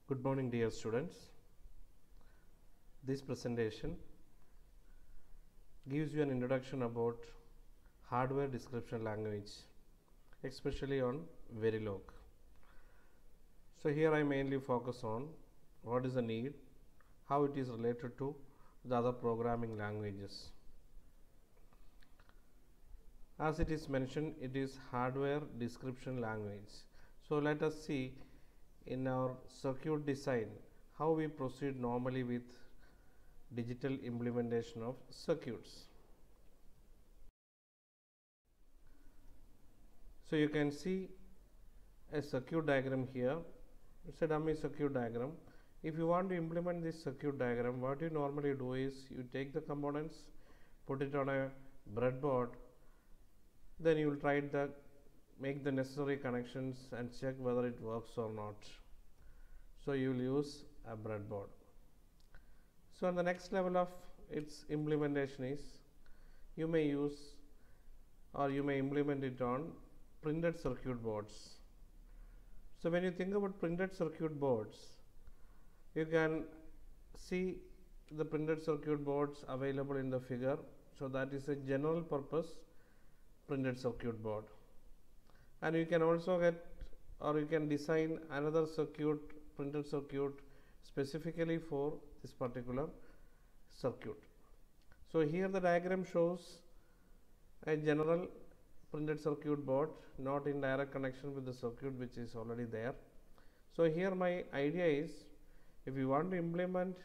Good morning, dear students. This presentation gives you an introduction about hardware description language, especially on Verilog. So here I mainly focus on what is the need, how it is related to the other programming languages. As it is mentioned, it is hardware description language. So let us see in our circuit design how we proceed normally with digital implementation of circuits. So you can see a circuit diagram here. It's a dummy circuit diagram. If you want to implement this circuit diagram, what you normally do is you take the components, put it on a breadboard, then you will try to make the necessary connections and check whether it works or not. So you will use a breadboard. So on the next level of its implementation is you may use or you may implement it on printed circuit boards. So when you think about printed circuit boards, you can see the printed circuit boards available in the figure. So that is a general purpose printed circuit board, and you can also get or you can design another printed circuit specifically for this particular circuit. So here the diagram shows a general printed circuit board not in direct connection with the circuit which is already there. So here my idea is, if you want to implement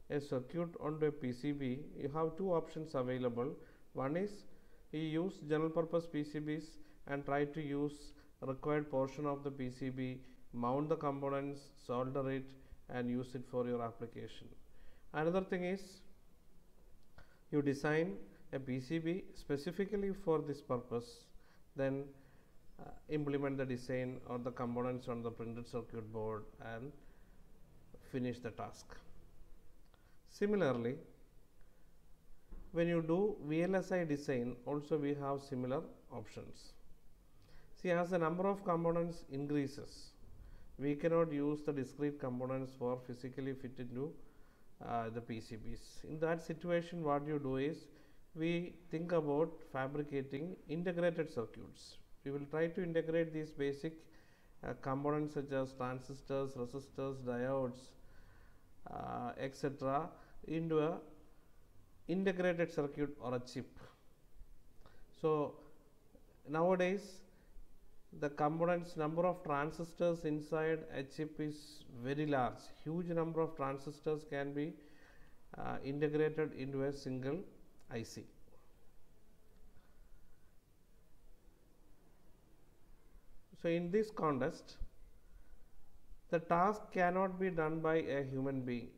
a circuit onto a PCB, you have two options available. One is you use general purpose PCBs and try to use required portion of the PCB, mount the components, solder it and use it for your application. Another thing is you design a PCB specifically for this purpose, then implement the design or the components on the printed circuit board and finish the task. Similarly, when you do VLSI design, also we have similar options. See, as the number of components increases, we cannot use the discrete components for physically fit into the PCBs. In that situation, what you do is we think about fabricating integrated circuits. We will try to integrate these basic components such as transistors, resistors, diodes, etc. into a integrated circuit or a chip. So nowadays the components number of transistors inside a chip is very large. Huge number of transistors can be integrated into a single IC. So in this context, the task cannot be done by a human being.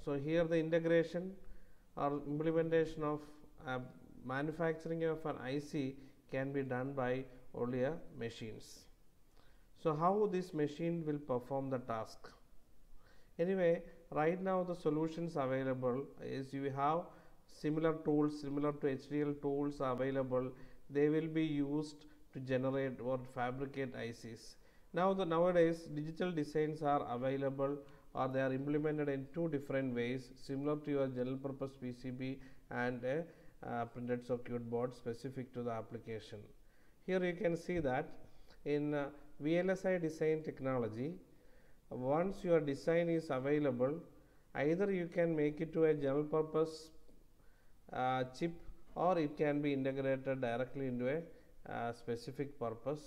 So here the integration or implementation of manufacturing of an IC can be done by only machines. So how this machine will perform the task? Anyway, right now the solutions available is you have similar tools, similar to HDL tools available. They will be used to generate or fabricate ICs. Nowadays digital designs are available or they are implemented in two different ways, similar to your general purpose PCB and a printed circuit board specific to the application. Here you can see that in VLSI design technology, once your design is available, either you can make it to a general purpose chip or it can be integrated directly into a specific purpose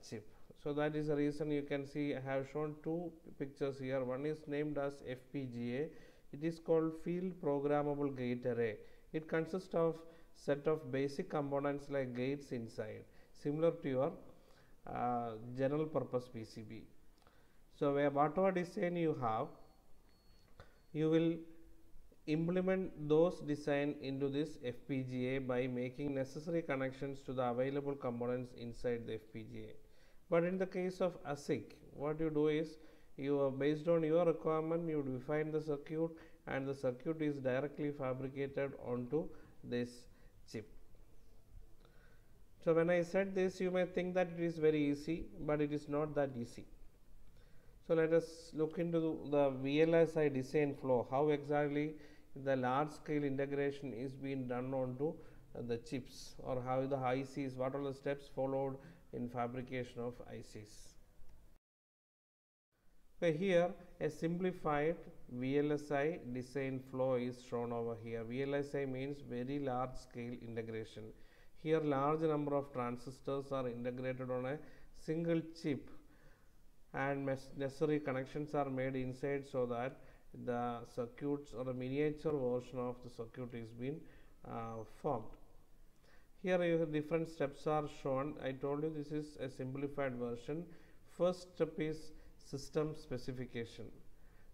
chip. So that is the reason you can see I have shown two pictures here. One is named as FPGA. It is called Field Programmable Gate Array. It consists of set of basic components like gates inside, similar to your general purpose PCB. So whatever design you have, you will implement those design into this FPGA by making necessary connections to the available components inside the FPGA. But in the case of ASIC, what you do is you are based on your requirement, you define the circuit and the circuit is directly fabricated onto this chip. So when I said this, you may think that it is very easy, but it is not that easy. So let us look into the VLSI design flow, how exactly the large scale integration is being done onto the chips, or how the ICs, what are the steps followed in fabrication of ICs. So here a simplified VLSI design flow is shown over here. VLSI means very large scale integration. Here large number of transistors are integrated on a single chip, and necessary connections are made inside so that the circuits or a miniature version of the circuit is being formed. Here different steps are shown. I told you this is a simplified version. First step is system specification.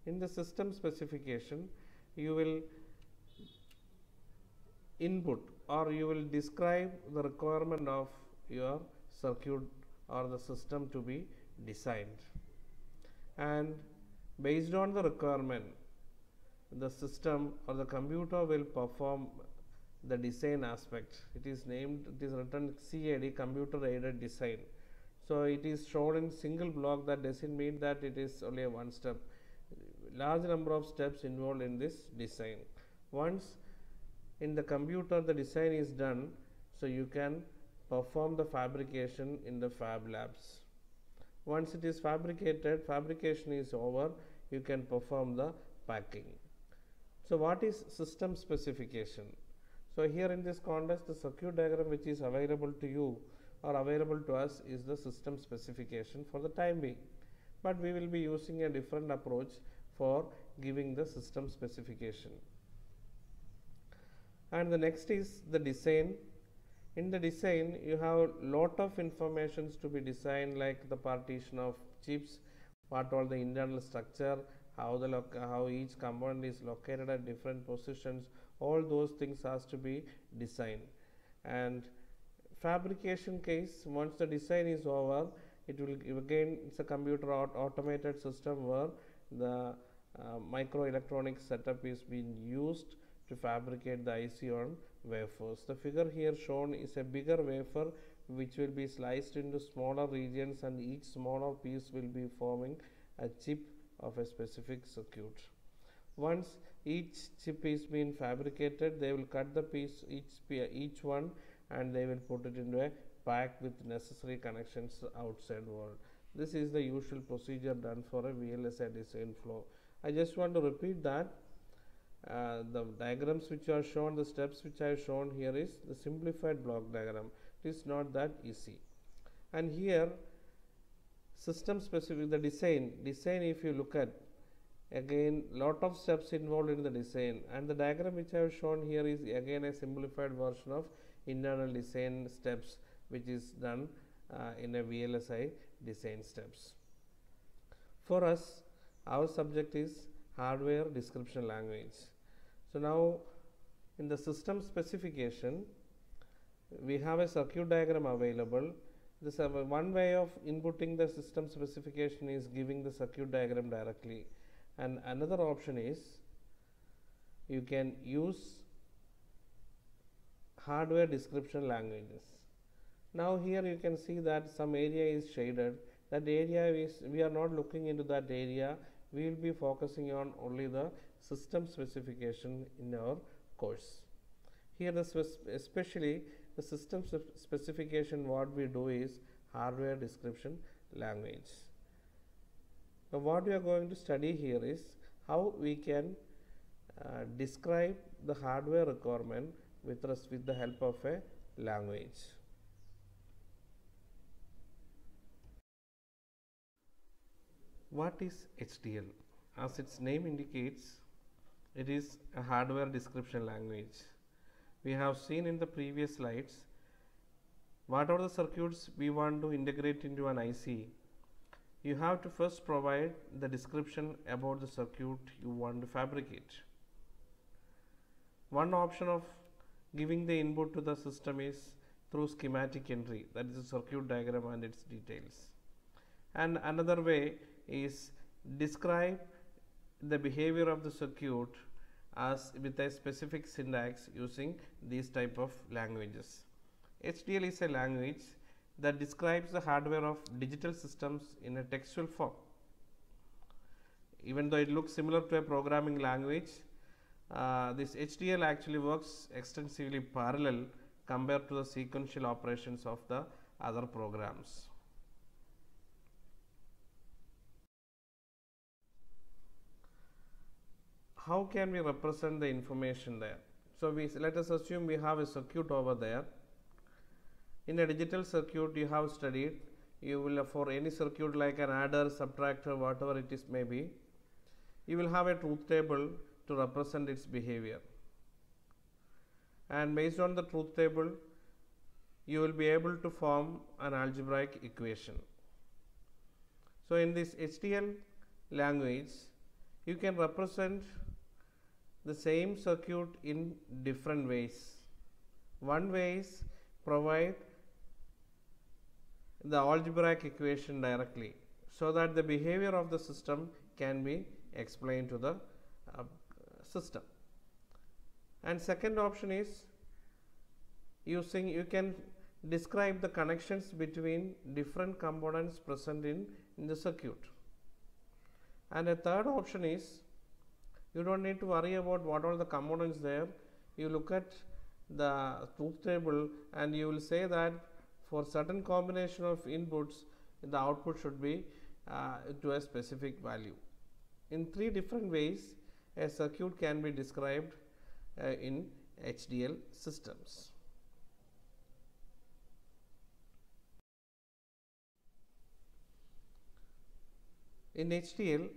In the system specification, you will input or you will describe the requirement of your circuit or the system to be designed, and based on the requirement, the system or the computer will perform the design aspect. It is written CAD, computer aided design. So it is shown in single block. That doesn't mean that it is only a one step. Large number of steps involved in this design. Once in the computer the design is done, so you can perform the fabrication in the fab labs. Once it is fabricated, fabrication is over, you can perform the packing. So what is system specification? So here in this context, the circuit diagram which is available to you or available to us is the system specification for the time being, but we will be using a different approach for giving the system specification. And the next is the design. In the design, you have lot of informations to be designed, like the partition of chips, what all the internal structure, how each component is located at different positions. All those things has to be designed. And fabrication case, once the design is over, it will again, it's a computer automated system where the microelectronic setup is being used to fabricate the IC on wafers. The figure here shown is a bigger wafer which will be sliced into smaller regions, and each smaller piece will be forming a chip of a specific circuit. Once each chip is being fabricated, they will cut the piece, each one, and they will put it into a pack with necessary connections outside world. This is the usual procedure done for a VLSI design flow. I just want to repeat that the diagrams which are shown, the steps which I have shown here is the simplified block diagram. It is not that easy. And here system specific, the design if you look at, again lot of steps involved in the design, and the diagram which I have shown here is again a simplified version of internal design steps which is done in a VLSI design steps. For us, our subject is hardware description language. So now in the system specification, we have a circuit diagram available. This one way of inputting the system specification is giving the circuit diagram directly, and another option is you can use hardware description languages. Now here you can see that some area is shaded. That area is, we are not looking into that area. We will be focusing on only the system specification in our course. Here especially the system specification, what we do is hardware description language. Now what we are going to study here is how we can describe the hardware requirement with the help of a language. What is HDL? As its name indicates, it is a hardware description language. We have seen in the previous slides what are the circuits we want to integrate into an IC. You have to first provide the description about the circuit you want to fabricate. One option of giving the input to the system is through schematic entry, that is a circuit diagram and its details. And another way is describe the behavior of the circuit as with a specific syntax using these type of languages. HDL is a language that describes the hardware of digital systems in a textual form. even though it looks similar to a programming language, this HDL actually works extensively parallel compared to the sequential operations of the other programs. How can we represent the information there? So let us assume we have a circuit over there. In a digital circuit you have studied, you will for any circuit like an adder, subtractor, whatever it is may be, you will have a truth table to represent its behavior, and based on the truth table you will be able to form an algebraic equation. So in this HDL language you can represent the same circuit in different ways. One way is provide the algebraic equation directly, so that the behavior of the system can be explained to the system. And second option is you can describe the connections between different components present in the circuit. And a third option is you don't need to worry about what all the components there. You look at the truth table and you will say that for certain combination of inputs the output should be to a specific value. In three different ways a circuit can be described in HDL systems. In HDL,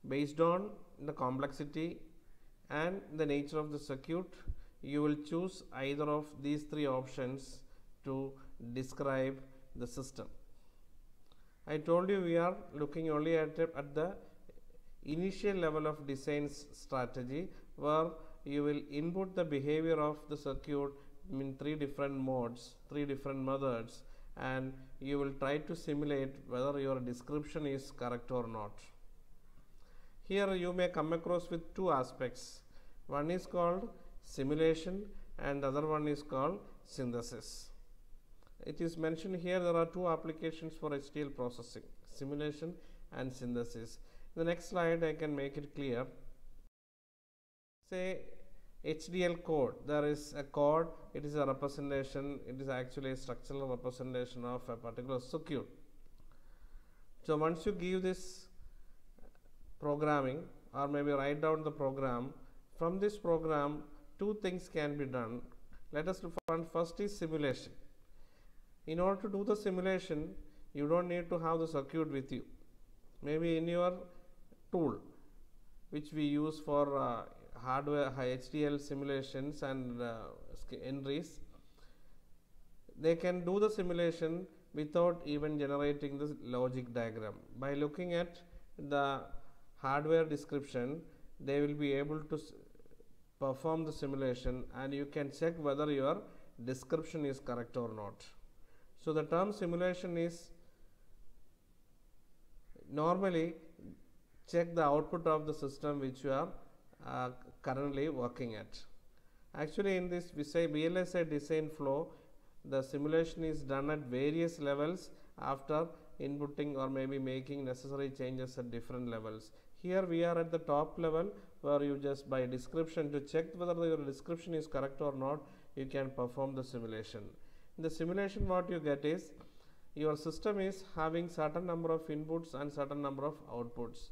based on the complexity and the nature of the circuit, you will choose either of these three options to describe the system. I told you we are looking only at the initial level of design strategy, where you will input the behavior of the circuit in three different modes, three different methods, and you will try to simulate whether your description is correct or not. Here you may come across with two aspects. One is called simulation and the other one is called synthesis. It is mentioned here there are two applications for HDL processing, simulation and synthesis. In the next slide I can make it clear. Say HDL code, there is a code, it is a representation, it is actually a structural representation of a particular circuit. So once you give this programming or maybe write down the program, from this program two things can be done. Let us look first is simulation. In order to do the simulation you don't need to have the circuit with you. Maybe in your tool which we use for hardware HDL simulations and entries, they can do the simulation without even generating the logic diagram. By looking at the hardware description they will be able to perform the simulation and you can check whether your description is correct or not. So the term simulation is normally check the output of the system which you are currently working at. Actually in this we say VLSI design flow, the simulation is done at various levels after inputting or maybe making necessary changes at different levels. Here we are at the top level where you just by description to check whether your description is correct or not, you can perform the simulation. In the simulation what you get is your system is having certain number of inputs and certain number of outputs.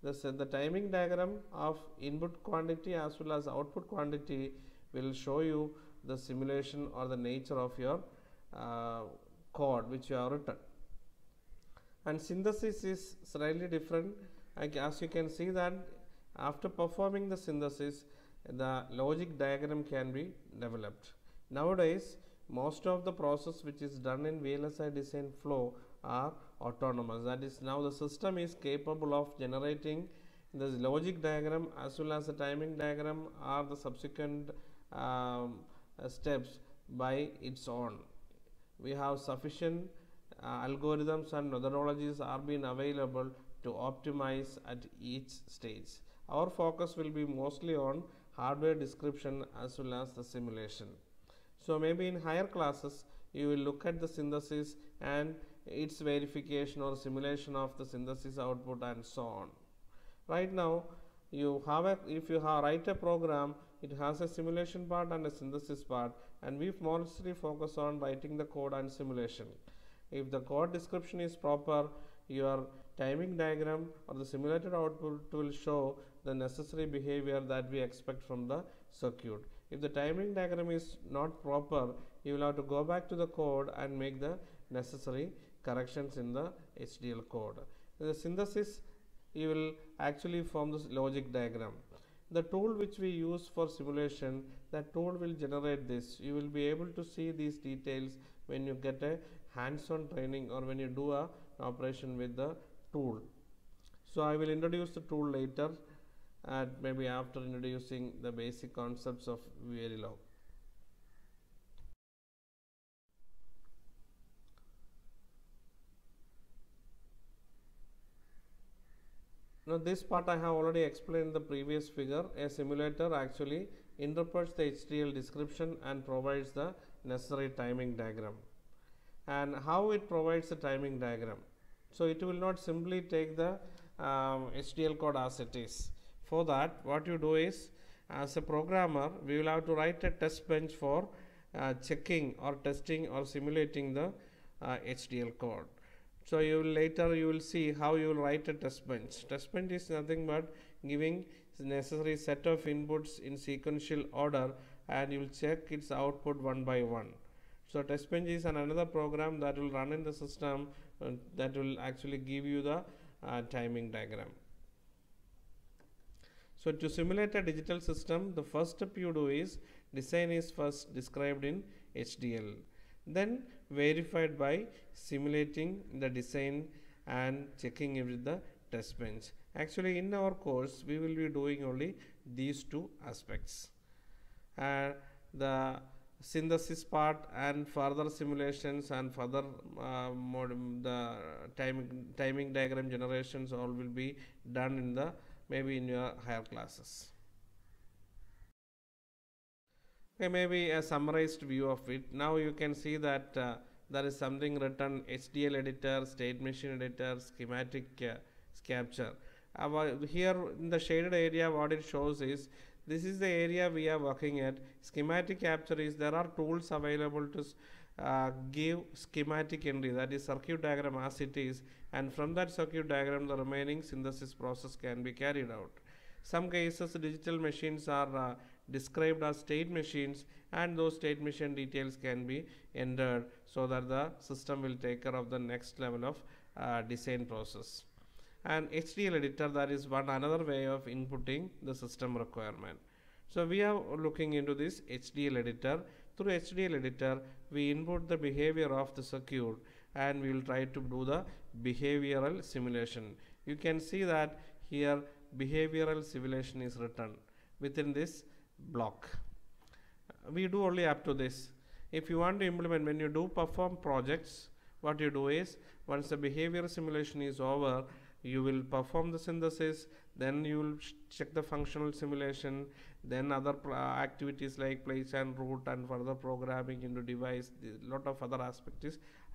The timing diagram of input quantity as well as output quantity will show you the simulation or the nature of your code which you have written. And synthesis is slightly different. As you can see that after performing the synthesis the logic diagram can be developed. Nowadays most of the process which is done in VLSI design flow are autonomous. That is, now the system is capable of generating the logic diagram as well as the timing diagram or the subsequent steps by its own. We have sufficient algorithms and methodologies are being available to optimize at each stage. Our focus will be mostly on hardware description as well as the simulation. So maybe in higher classes you will look at the synthesis and its verification or simulation of the synthesis output and so on. Right now, if you have write a program, it has a simulation part and a synthesis part, and we mostly focus on writing the code and simulation. If the code description is proper, your timing diagram or the simulated output will show the necessary behavior that we expect from the circuit. If the timing diagram is not proper, you will have to go back to the code and make the necessary corrections in the HDL code. In the synthesis, you will actually form this logic diagram. The tool which we use for simulation, that tool will generate this. You will be able to see these details when you get a hands-on training or when you do an operation with the tool. So I will introduce the tool later, and maybe after introducing the basic concepts of Verilog. Now this part I have already explained in the previous figure. A simulator actually interprets the HDL description and provides the necessary timing diagram. And how it provides the timing diagram? So it will not simply take the HDL code as it is. For that, what you do is, as a programmer, we will have to write a test bench for checking or testing or simulating the HDL code. So later you will see how you will write a test bench. Test bench is nothing but giving necessary set of inputs in sequential order, and you will check its output one by one. So test bench is another program that will run in the system that will actually give you the timing diagram. So to simulate a digital system, the first step you do is design is first described in HDL, then verified by simulating the design and checking it with the test bench. Actually, in our course, we will be doing only these two aspects. The synthesis part and further simulations and further the timing diagram generations all will be done in the maybe in your higher classes. Okay, maybe a summarized view of it. Now you can see that there is something written: HDL editor, state machine editor, schematic capture. Here in the shaded area, what it shows is, this is the area we are working at. Schematic capture is, there are tools available to give schematic entry, that is circuit diagram as it is, and from that circuit diagram the remaining synthesis process can be carried out. Some cases digital machines are described as state machines, and those state machine details can be entered so that the system will take care of the next level of design process. And HDL editor, that is one another way of inputting the system requirement. So we are looking into this HDL editor. Through HDL editor, we input the behavior of the circuit and we will try to do the behavioral simulation. You can see that here behavioral simulation is written within this block. We do only up to this. If you want to implement, when you do perform projects, what you do is, once the behavior simulation is over, you will perform the synthesis, then you will check the functional simulation, then other activities like place and route and further programming into device, lot of other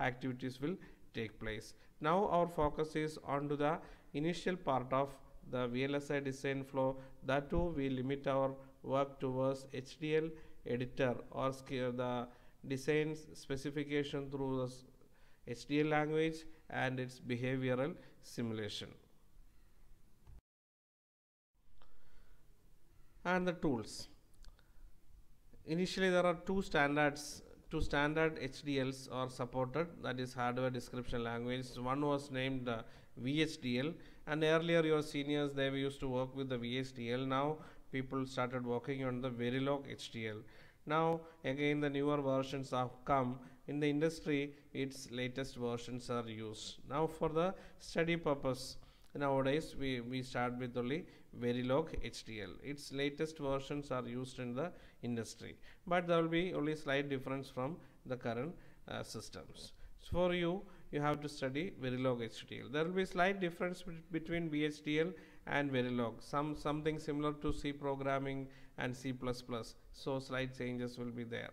activities will take place. Now our focus is on to the initial part of the VLSI design flow. That too we limit our work towards HDL editor or the design specification through the HDL language and its behavioral simulation. And the tools. Initially there are two standard HDLs are supported, that is hardware description language. One was named VHDL, and earlier your seniors, they used to work with the VHDL. Now people started working on the Verilog HDL. Now again the newer versions have come in the industry, its latest versions are used. Now for the study purpose, nowadays we start with only Verilog HDL. Its latest versions are used in the industry, but there will be only slight difference from the current systems. So for you have to study Verilog HDL. There will be slight difference between VHDL and Verilog, something similar to C programming and C++, so slight changes will be there,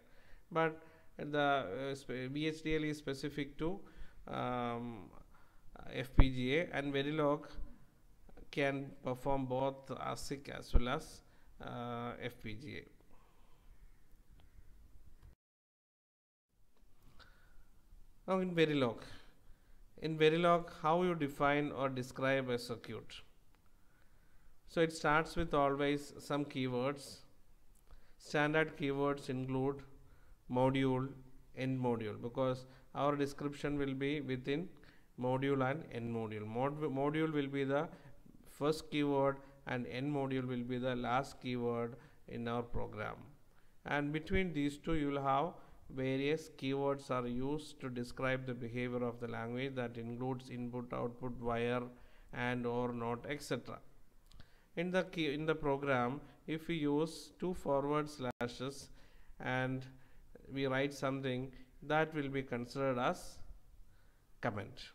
but the VHDL is specific to FPGA, and Verilog can perform both ASIC as well as FPGA. Now in Verilog, how you define or describe a circuit? So it starts with always some keywords. Standard keywords include module, end module, because our description will be within module and end module. Module will be the first keyword and end module will be the last keyword in our program. And between these two you will have various keywords are used to describe the behavior of the language, that includes input, output, wire, and or not, etc. In the program, if we use two forward slashes and we write something, that will be considered as comment.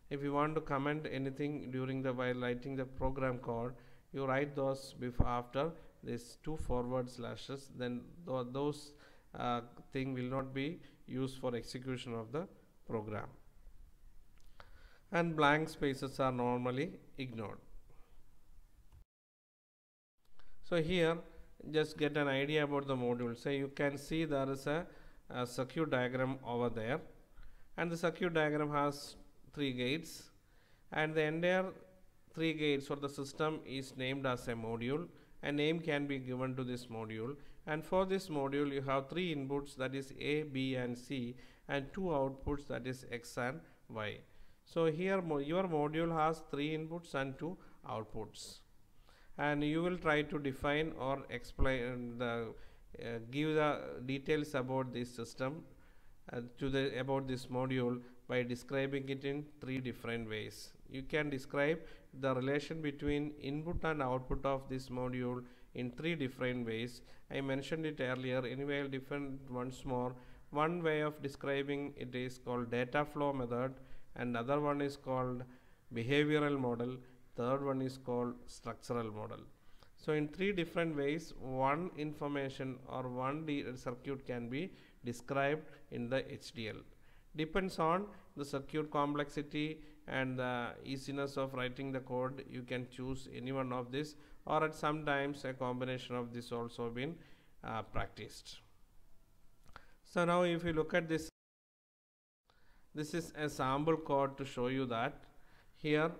If you want to comment anything during the while writing the program code, you write those before after this two forward slashes, then those thing will not be used for execution of the program, and blank spaces are normally ignored. So here just get an idea about the module. So you can see there is a circuit diagram over there, and the circuit diagram has 3 gates, and the entire 3 gates for the system is named as a module. A name can be given to this module, and for this module you have 3 inputs, that is A, B and C, and 2 outputs, that is X and Y. So here your module has 3 inputs and 2 outputs, and you will try to define or explain give the details about this system about this module by describing it in 3 different ways. You can describe the relation between input and output of this module in 3 different ways. I mentioned it earlier. Anyway, I'll define once more. One way of describing it is called data flow method, and other one is called behavioral model. Third one is called structural model. So in 3 different ways, one information or one circuit can be described in the HDL. Depends on the circuit complexity and the easiness of writing the code. You can choose any one of this, or at sometimes a combination of this also been practiced. So now if you look at this, this is a sample code to show you that here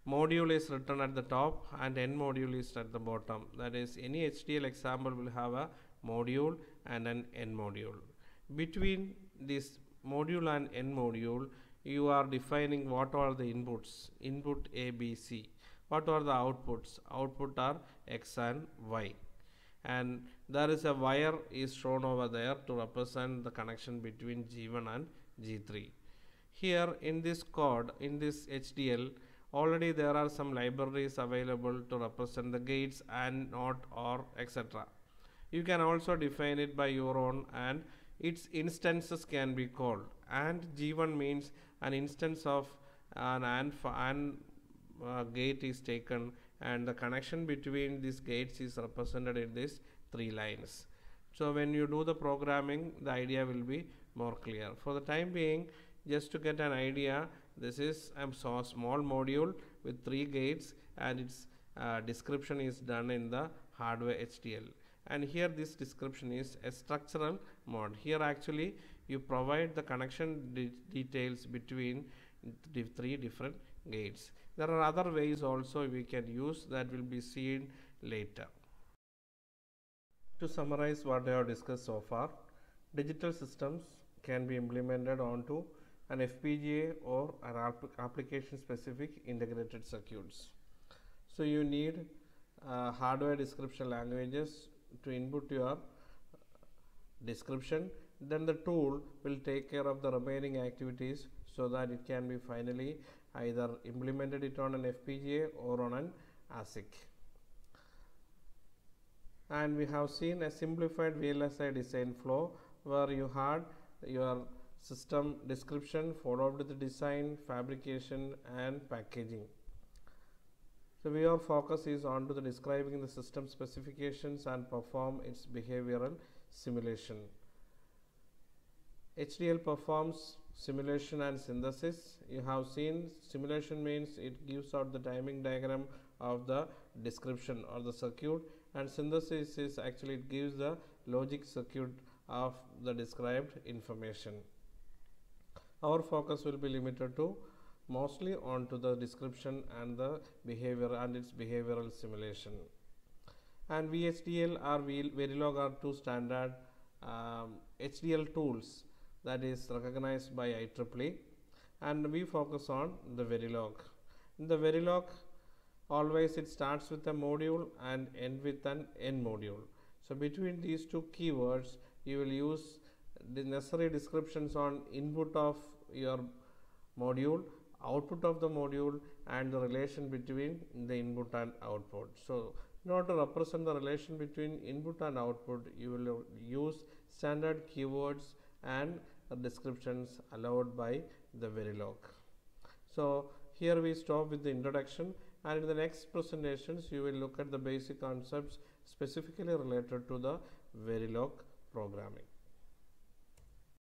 module is written at the top and end module is at the bottom. That is, any HDL example will have a module and an end module. Between this module and end module, you are defining what are the inputs, input A, B, C. What are the outputs? Output are X and Y. And there is a wire is shown over there to represent the connection between G1 and G3. Here in this code, in this HDL, already there are some libraries available to represent the gates and, not, or, etc. You can also define it by your own, and its instances can be called. And G1 means an instance of an AND gate is taken, and the connection between these gates is represented in these 3 lines. So when you do the programming, the idea will be more clear. For the time being, just to get an idea, this is a small module with 3 gates, and its description is done in the hardware HDL. And here this description is a structural mode. Here actually you provide the connection details between the 3 different gates. There are other ways also we can use, that will be seen later. To summarize what I have discussed so far, digital systems can be implemented onto an FPGA or an application specific integrated circuits. So you need hardware description languages to input your description, then the tool will take care of the remaining activities so that it can be finally either implemented it on an FPGA or on an ASIC. And we have seen a simplified VLSI design flow where you had your system description followed with the design, fabrication and packaging. So your focus is on to the describing the system specifications and perform its behavioral simulation. HDL performs simulation and synthesis. You have seen simulation means it gives out the timing diagram of the description or the circuit, and synthesis is actually it gives the logic circuit of the described information. Our focus will be limited to mostly onto the description and the behavior and its behavioral simulation. And VHDL or Verilog are two standard HDL tools that is recognized by IEEE, and we focus on the Verilog. In the Verilog, always it starts with a module and end with an end module. So between these two keywords, you will use the necessary descriptions on input of your module, output of the module, and the relation between the input and output. So in order to represent the relation between input and output, you will use standard keywords and descriptions allowed by the Verilog. So here we stop with the introduction, and in the next presentations you will look at the basic concepts specifically related to the Verilog programming.